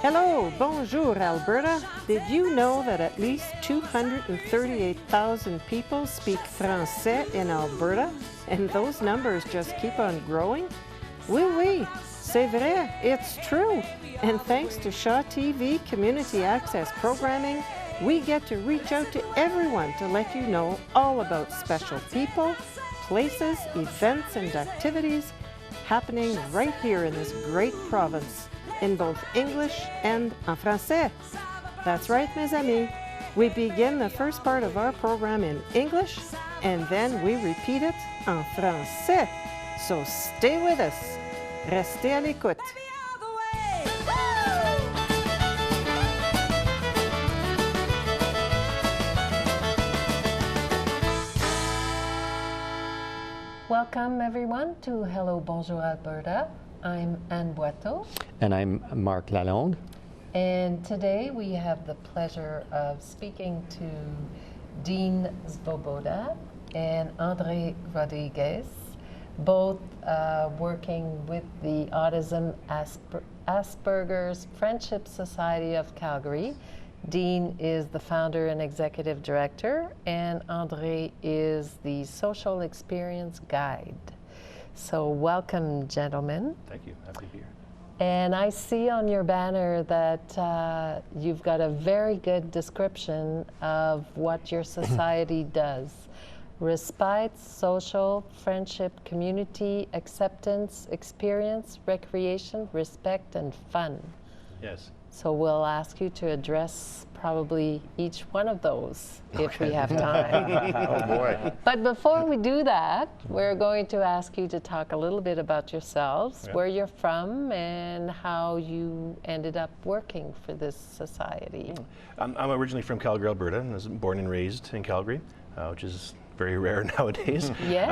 Hello, bonjour Alberta. Did you know that at least 238,000 people speak Français in Alberta? And those numbers just keep on growing? Oui, oui, c'est vrai, it's true. And thanks to Shaw TV Community Access Programming, we get to reach out to everyone to let you know all about special people, places, events, and activities happening right here in this great province, in both English and en français. That's right, mes amis. We begin the first part of our program in English, and then we repeat it en français. So stay with us. Restez à l'écoute. Welcome everyone to Hello Bonjour Alberta. I'm Anne Boiteau. And I'm Marc Lalonde. And today we have the pleasure of speaking to Dean Svoboda and André Rodriguez, both working with the Autism Aspergers Friendship Society of Calgary. Dean is the founder and executive director, and André is the social experience guide. So welcome, gentlemen. Thank you. Happy to be here. And I see on your banner that you've got a very good description of what your society does. Respite, social, friendship, community, acceptance, experience, recreation, respect, and fun. Yes. So we'll ask you to address probably each one of those if we have time. Oh boy. But before we do that, we're going to ask you to talk a little bit about yourselves, where you're from, and how you ended up working for this society. I'm originally from Calgary, Alberta, and I was born and raised in Calgary, which is very rare nowadays. Yes.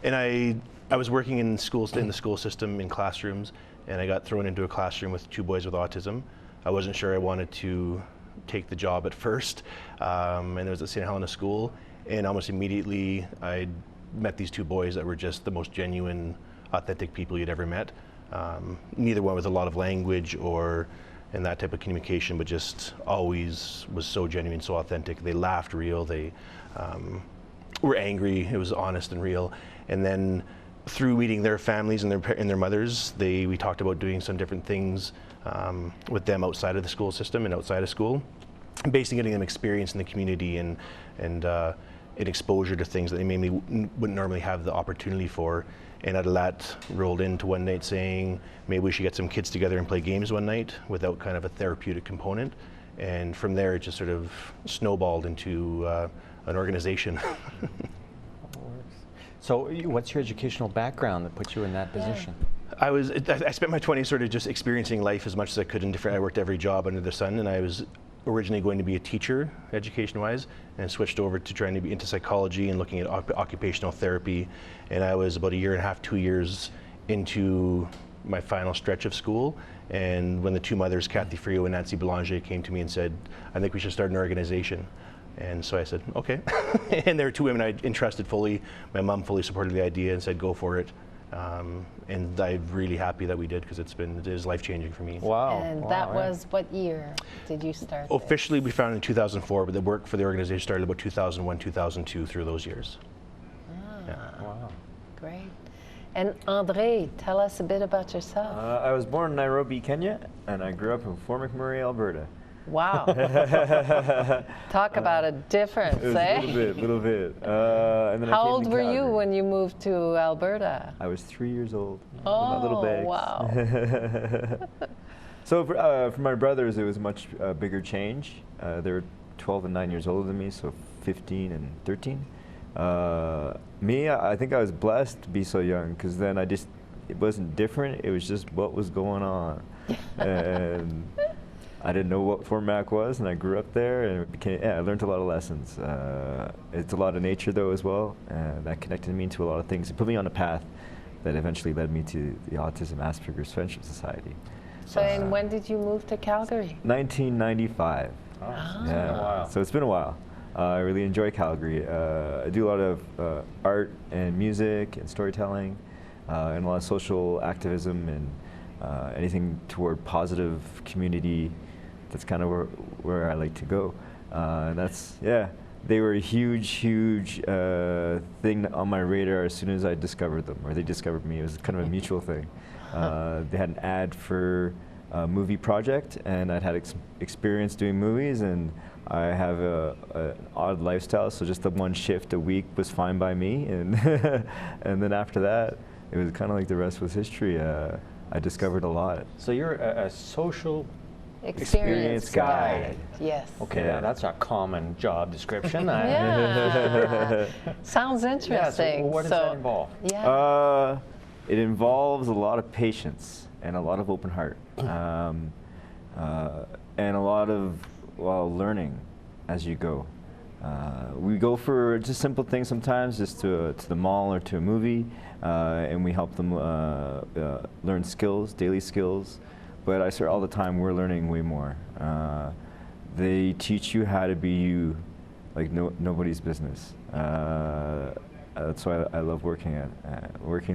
And I was working in schools, in the school system, in classrooms, and I got thrown into a classroom with two boys with autism. I wasn't sure I wanted to take the job at first, and it was at St. Helena School, and almost immediately I met these two boys that were just the most genuine, authentic people you'd ever met. Neither one with a lot of language or in that type of communication, but just always was so genuine, so authentic. They laughed real, they were angry, it was honest and real. And then through meeting their families and their mothers, we talked about doing some different things with them outside of the school system and outside of school, basically getting them experience in the community and an exposure to things that they maybe wouldn't normally have the opportunity for. And out of that rolled into one night saying, maybe we should get some kids together and play games one night without kind of a therapeutic component. And from there, it just sort of snowballed into an organization. So what's your educational background that puts you in that position? I spent my 20s sort of just experiencing life as much as I could in different, I worked every job under the sun, and I was originally going to be a teacher, education-wise, and switched over to trying to be into psychology and looking at occupational therapy. And I was about a year and a half, 2 years into my final stretch of school. And when the two mothers, Kathy Frio and Nancy Belanger, came to me and said, I think we should start an organization. And so I said, okay. And there were two women I entrusted fully. My mom fully supported the idea and said, go for it. And I'm really happy that we did, because it is life-changing for me. Wow. And that was what year did you start? Officially, we founded in 2004, but the work for the organization started about 2001, 2002, through those years. Wow. Great. And André, tell us a bit about yourself. I was born in Nairobi, Kenya, and I grew up in Fort McMurray, Alberta. Wow. Talk about a difference, eh? A little bit. And then How I came old to were you Calgary. when you moved to Alberta? I was 3 years old. Oh, my little bags. wow. So for my brothers, it was a much bigger change. They were 12 and 9 years older than me, so 15 and 13. Me, I think I was blessed to be so young, because then it wasn't different, it was just what was going on. And I didn't know what Fort Mac was, and I grew up there, and I learned a lot of lessons. It's a lot of nature, though, as well, and that connected me to a lot of things. It put me on a path that eventually led me to the Autism Aspergers Friendship Society. So, and when did you move to Calgary? 1995. Oh, Yeah. wow. So it's been a while. I really enjoy Calgary. I do a lot of art and music and storytelling, and a lot of social activism and anything toward positive community. That's kind of where I like to go. That's, yeah, they were a huge thing on my radar as soon as I discovered them, or they discovered me. It was kind of a mutual thing. They had an ad for a movie project, and I'd had experience doing movies, and I have an odd lifestyle, so just the one shift a week was fine by me. And and then after that, it was kind of like the rest was history. I discovered a lot. So you're a social Experience guide. Yes. Okay, Yeah. that's a common job description. Yeah. Sounds interesting. Yeah, so what does that involve? Yeah. It involves a lot of patience and a lot of open heart, and a lot of learning as you go. We go for just simple things sometimes, just to the mall or to a movie, and we help them learn skills, daily skills. But I say all the time, we're learning way more. They teach you how to be you, like nobody's business. That's why I love working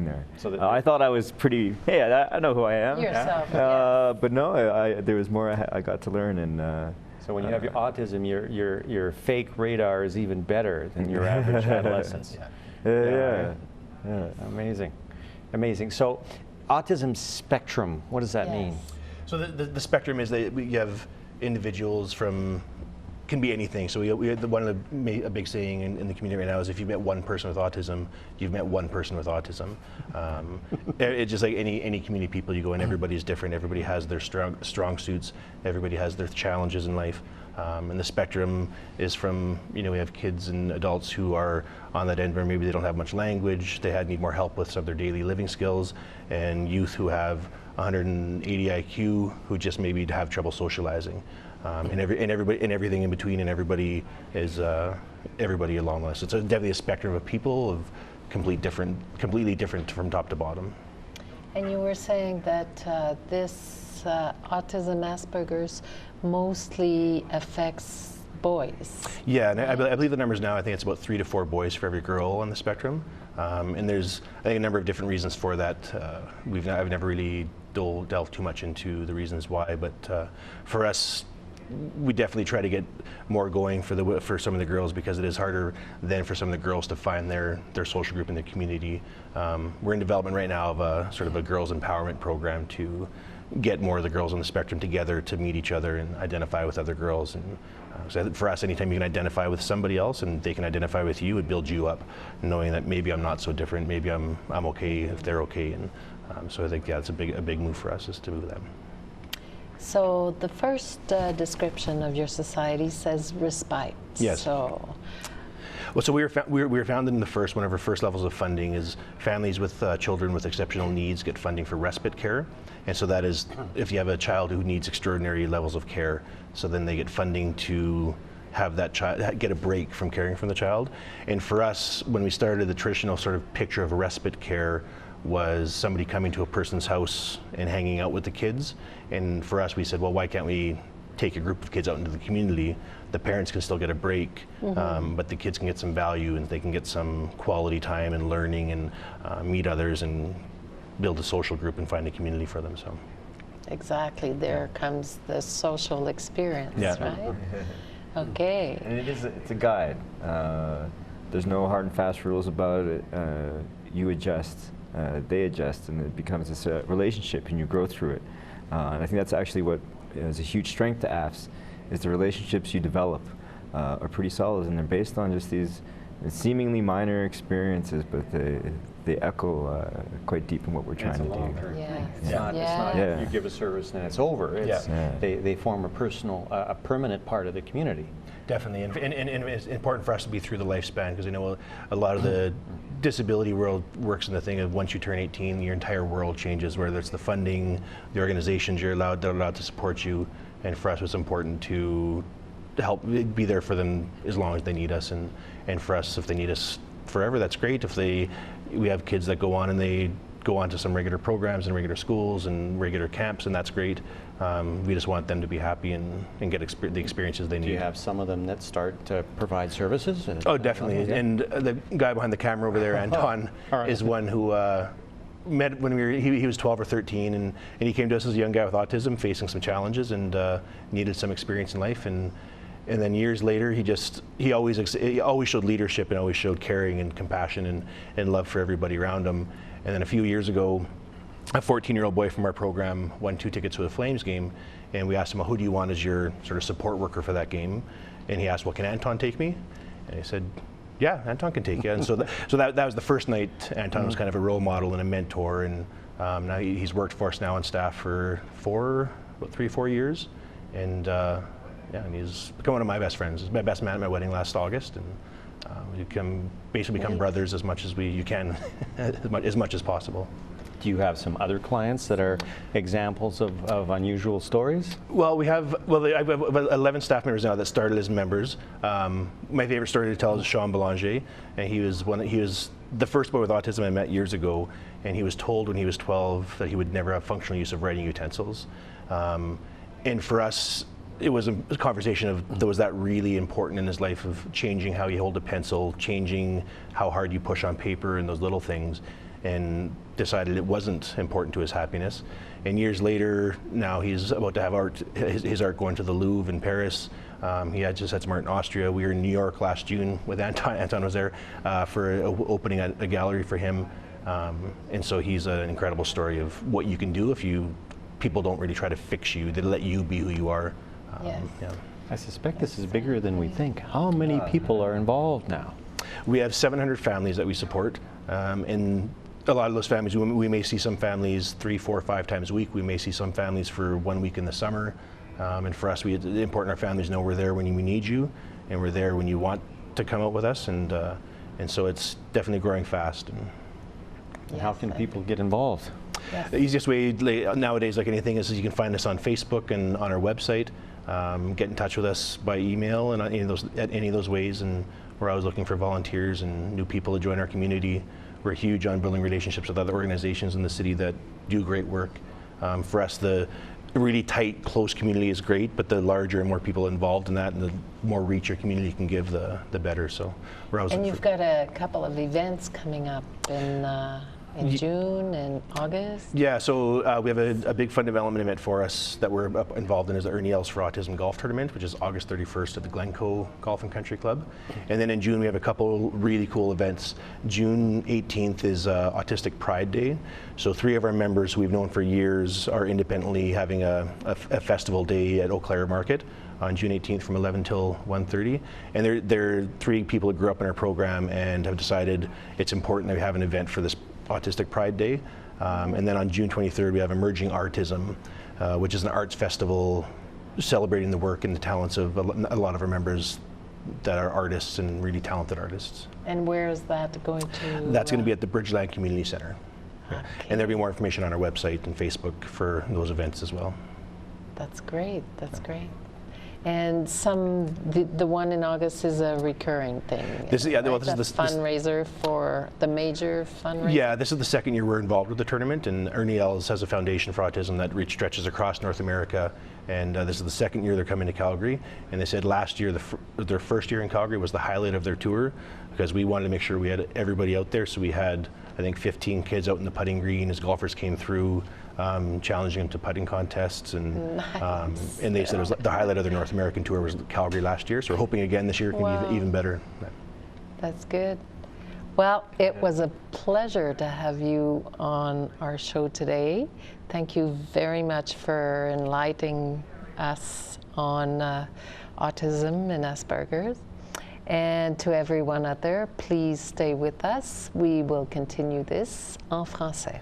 there. So I thought I was pretty. Hey, I know who I am. Yourself. Yes. But no, there was more I got to learn. And so when you have your autism, your fake radar is even better than your average adolescents. Yeah. Amazing, amazing. So, autism spectrum. What does that mean? So the spectrum is that you have individuals from, can be anything. So we had one of a big saying in the community right now is if you've met one person with autism, you've met one person with autism. It's just like any community people you go in, everybody's different. Everybody has their strong suits. Everybody has their challenges in life. And the spectrum is from, we have kids and adults who are on that end where maybe they don't have much language, they need more help with some of their daily living skills, and youth who have 180 IQ who just maybe have trouble socializing. And everything in between, and everybody is everybody along the list. It's definitely a spectrum of people of completely different from top to bottom. And you were saying that this autism Asperger's mostly affects boys. Yeah, and I believe the numbers now, I think it's about 3 to 4 boys for every girl on the spectrum. And there's, I think, a number of different reasons for that. I've never really delved too much into the reasons why, but for us, we definitely try to get more going for some of the girls, because it is harder than for some of the girls to find their social group in the community. We're in development right now of a sort of a girls empowerment program to get more of the girls on the spectrum together to meet each other and identify with other girls. And so I think for us, anytime you can identify with somebody else and they can identify with you, it builds you up, knowing that maybe I'm not so different, maybe I'm okay if they're okay. And so I think, yeah, it's a big move for us, is to move that. So the first description of your society says respite. Yes. So. Well, so we were founded in one of our first levels of funding is families with children with exceptional needs get funding for respite care. And so that is if you have a child who needs extraordinary levels of care, so then they get funding to have that child get a break from caring for the child. And for us, when we started, the traditional sort of picture of respite care was somebody coming to a person's house and hanging out with the kids. And for us, we said, well, why can't we take a group of kids out into the community? The parents can still get a break, but the kids can get some value, and they can get some quality time and learning, and meet others and build a social group and find a community for them. So Exactly, there comes the social experience, right? Okay. And it's a guide. There's no hard and fast rules about it. You adjust, they adjust, and it becomes this relationship, and you grow through it. And I think that's actually what is a huge strength to AFS, is the relationships you develop are pretty solid, and they're based on just these seemingly minor experiences, but they echo quite deep in what we're trying to do. Yes. It's not you give a service and it's over. It's, they form a permanent part of the community. Definitely, and it's important for us to be through the lifespan, because I know a lot of the disability world works in the thing of once you turn 18, your entire world changes, whether it's the funding, the organizations they're allowed to support you. And for us, it's important to help be there for them as long as they need us, and for us, if they need us forever, that's great. If we have kids that go on and they go on to some regular programs and regular schools and regular camps, and that's great. We just want them to be happy and get the experiences they need. Do you have some of them that start to provide services? Oh, definitely. And the guy behind the camera over there, Anton, is one who met when he was 12 or 13, and he came to us as a young guy with autism, facing some challenges and needed some experience in life. And then years later, he always showed leadership and always showed caring and compassion and love for everybody around him. And then a few years ago, a 14-year-old boy from our program won 2 tickets to a Flames game, and we asked him, well, who do you want as your sort of support worker for that game? And he asked, well, can Anton take me? And he said, yeah, Anton can take you. And so that was the first night. Anton was kind of a role model and a mentor, and now he's worked for us now on staff for 3-4 years, and and he's become one of my best friends. He's my best man at my wedding last August, and we basically become brothers as much as you can, as much as possible. Do you have some other clients that are examples of unusual stories? Well, I have 11 staff members now that started as members. My favorite story to tell is Sean Belanger, and he was the first boy with autism I met years ago, and he was told when he was 12 that he would never have functional use of writing utensils. And for us, it was a conversation of, was that really important in his life, of changing how you hold a pencil, changing how hard you push on paper and those little things, and decided it wasn't important to his happiness. And years later, now he's about to have his art going to the Louvre in Paris. He just had some art in Austria. We were in New York last June with Anton. Anton was there for opening a gallery for him. And so he's an incredible story of what you can do if people don't really try to fix you. They let you be who you are. Yes. Yeah. I suspect this is bigger than we think. How many people are involved now? We have 700 families that we support, and a lot of those families, we may see some families 3, 4, 5 times a week. We may see some families for 1 week in the summer. And for us, it's important our families know we're there when we need you, and we're there when you want to come out with us. And so it's definitely growing fast. And how can people get involved? Yes. The easiest way nowadays, like anything, is you can find us on Facebook and on our website. Get in touch with us by email and at any of those ways. And we're always looking for volunteers and new people to join our community. We're huge on building relationships with other organizations in the city that do great work. For us, the really tight, close community is great, but the larger and more people involved in that, and the more reach your community can give, the better. So we're always. And you've got a couple of events coming up in June and August? Yeah, so we have a big fun development event for us that we're involved in, is the Ernie Els for Autism Golf Tournament, which is August 31st at the Glencoe Golf and Country Club. And then in June we have a couple really cool events. June 18th is Autistic Pride Day. So 3 of our members who we've known for years are independently having a festival day at Eau Claire Market on June 18th from 11 till 1:30. And they're 3 people that grew up in our program and have decided it's important that we have an event for this Autistic Pride Day. And then on June 23rd we have Emerging Artism, which is an arts festival celebrating the work and the talents of a lot of our members that are artists and really talented artists. And where is that going to? That's going to be at the Bridgeland Community Center. Okay. And there'll be more information on our website and Facebook for those events as well. That's great. That's great. And the one in August is a recurring thing. This is the fundraiser for the major fundraiser. Yeah, this is the second year we're involved with the tournament, and Ernie Els has a foundation for autism that stretches across North America. And this is the second year they're coming to Calgary. And they said last year, their first year in Calgary was the highlight of their tour, because we wanted to make sure we had everybody out there. So we had, I think, 15 kids out in the putting green as golfers came through, challenging them to putting contests. And Nice. and they said it was the highlight of their North American tour was Calgary last year. So we're hoping again this year can be even better. That's good. Well, it was a pleasure to have you on our show today. Thank you very much for enlightening us on autism and Aspergers. And to everyone out there, please stay with us. We will continue this en français.